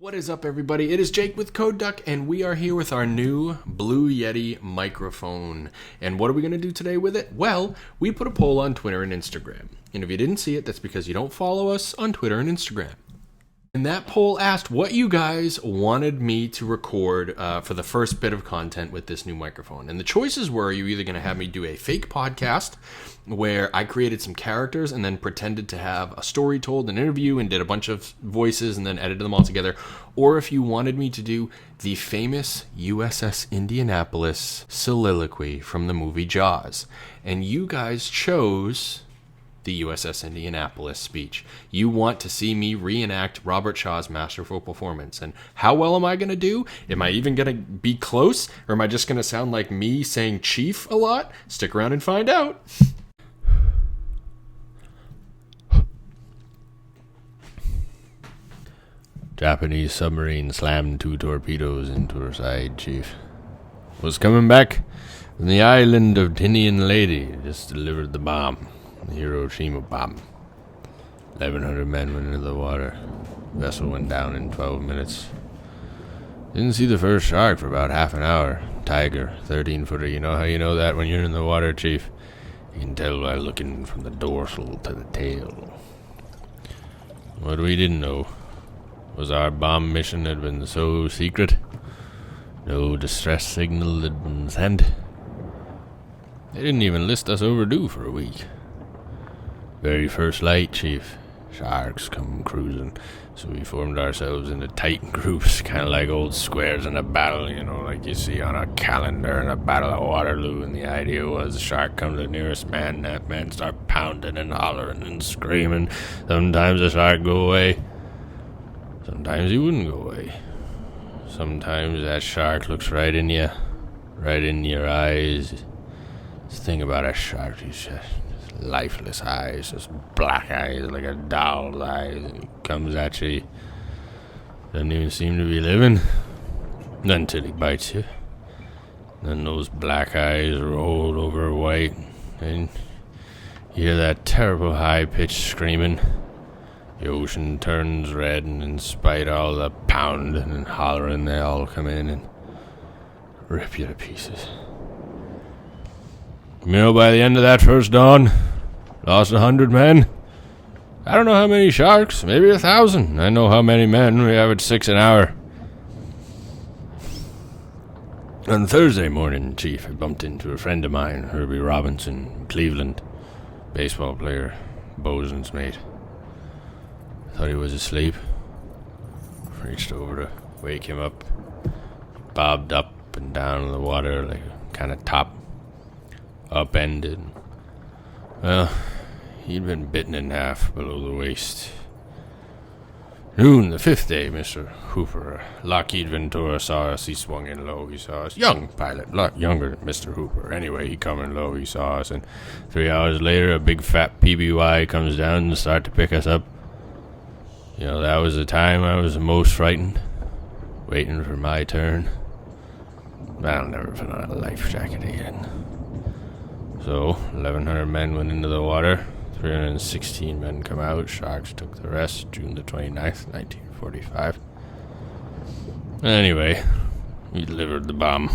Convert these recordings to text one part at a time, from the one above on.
What is up, everybody? It is Jake with CodeDuck, and we are here with our new Blue Yeti Microphone. And what are we going to do today with it? Well, we put a poll on Twitter and Instagram. And if you didn't see it, that's because you don't follow us on Twitter and Instagram. And that poll asked what you guys wanted me to record for the first bit of content with this new microphone. And the choices were, you're either going to have me do a fake podcast where I created some characters and then pretended to have a story told, an interview, and did a bunch of voices and then edited them all together. Or if you wanted me to do the famous USS Indianapolis soliloquy from the movie Jaws. And you guys chose the USS Indianapolis speech. You want to see me reenact Robert Shaw's masterful performance. And how well am I going to do? Am I even going to be close? Or am I just going to sound like me saying chief a lot? Stick around and find out. Japanese submarine slammed 2 torpedoes into her side, Chief. Was coming back from the island of Tinian Lady. Just delivered the bomb. The Hiroshima bomb. 1,100 men went into the water. Vessel went down in 12 minutes. Didn't see the first shark for about half an hour. Tiger, 13-footer. You know how you know that when you're in the water, Chief? You can tell by looking from the dorsal to the tail. What we didn't know was our bomb mission had been so secret. No distress signal had been sent. They didn't even list us overdue for a week. Very first light, Chief. Sharks come cruising. So we formed ourselves into tight groups, kind of like old squares in a battle, you know, like you see on a calendar in a battle at Waterloo. And the idea was the shark comes to the nearest man, that man start pounding and hollering and screaming. Sometimes the shark go away. Sometimes he wouldn't go away. Sometimes that shark looks right in you, right in your eyes. This thing about a shark, he's just lifeless eyes, just black eyes like a doll's eyes, and he comes at you. Doesn't even seem to be living. Not until he bites you. Then those black eyes roll over white, and you hear that terrible high-pitched screaming. The ocean turns red, and in spite of all the pounding and hollering, they all come in and rip you to pieces. You know, by the end of that first dawn, lost 100 men. I don't know how many sharks, maybe 1,000. I know how many men. We average 6 an hour. On Thursday morning, Chief, I bumped into a friend of mine, Herbie Robinson, Cleveland, baseball player, bosun's mate. Thought he was asleep. Reached over to wake him up. Bobbed up and down in the water like kind of top upended. Well, he'd been bitten in half below the waist. Noon, the 5th day, Mr. Hooper. Lockheed Ventura saw us. He swung in low. He saw us. Young pilot, a lot younger than Mr. Hooper. Anyway, he come in low. He saw us. And 3 hours later, a big fat PBY comes down and start to pick us up. You know, that was the time I was the most frightened. Waiting for my turn. I'll never put on a life jacket again. So, 1,100 men went into the water. 316 men come out. Sharks took the rest. June the 29th, 1945. Anyway, we delivered the bomb.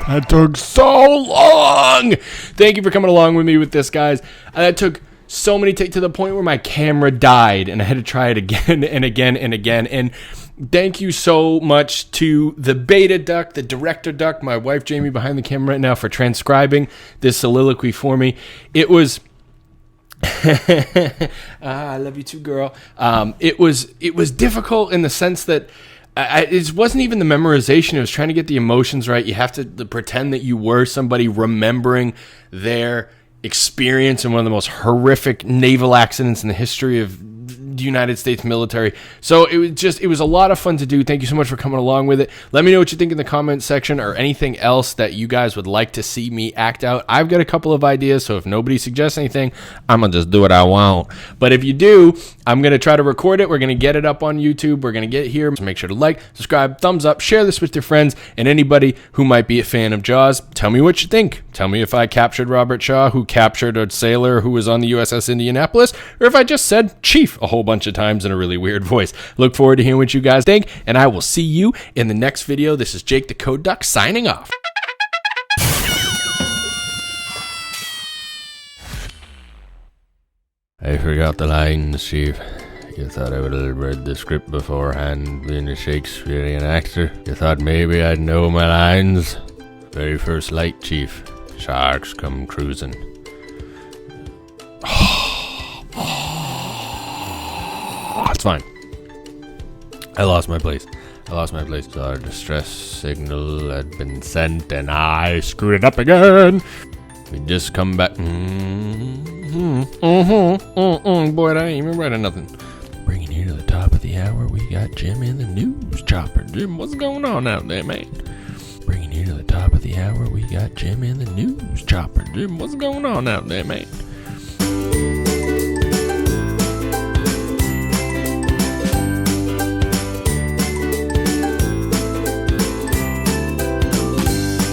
That took so long. Thank you for coming along with me with this, guys. That took so many takes to the point where my camera died, and I had to try it again and again and again. And thank you so much to the beta duck, the director duck, my wife Jamie behind the camera right now, for transcribing this soliloquy for me. It was I love you too, girl. It was difficult in the sense that it wasn't even the memorization. It was trying to get the emotions right. You have to pretend that you were somebody remembering their experience in one of the most horrific naval accidents in the history of the United States military. So it was a lot of fun to do. Thank you so much for coming along with it. Let me know what you think in the comment section, or anything else that you guys would like to see me act out. I've got a couple of ideas, so if nobody suggests anything, I'm gonna just do what I want. But if you do, I'm gonna try to record it. We're gonna get it up on YouTube. We're gonna get it here. So make sure to like, subscribe, thumbs up, share this with your friends, and anybody who might be a fan of Jaws. Tell me what you think. Tell me if I captured Robert Shaw, who captured a sailor who was on the USS Indianapolis, or if I just said Chief a whole bunch of times in a really weird voice. Look forward to hearing what you guys think, and I will see you in the next video. This is Jake the CodeDuck signing off. I forgot the lines, Chief. You thought I would have read the script beforehand, being a Shakespearean actor. You thought maybe I'd know my lines. Very first light, Chief. Sharks come cruising. It's fine. I lost my place. Our distress signal had been sent, and I screwed it up again. We just come back. Boy, I ain't even writing nothing. Bringing you to the top of the hour, we got Jim in the news chopper. Jim, what's going on out there, man? Bringing you to the top of the hour, we got Jim in the news chopper. Jim, what's going on out there, man?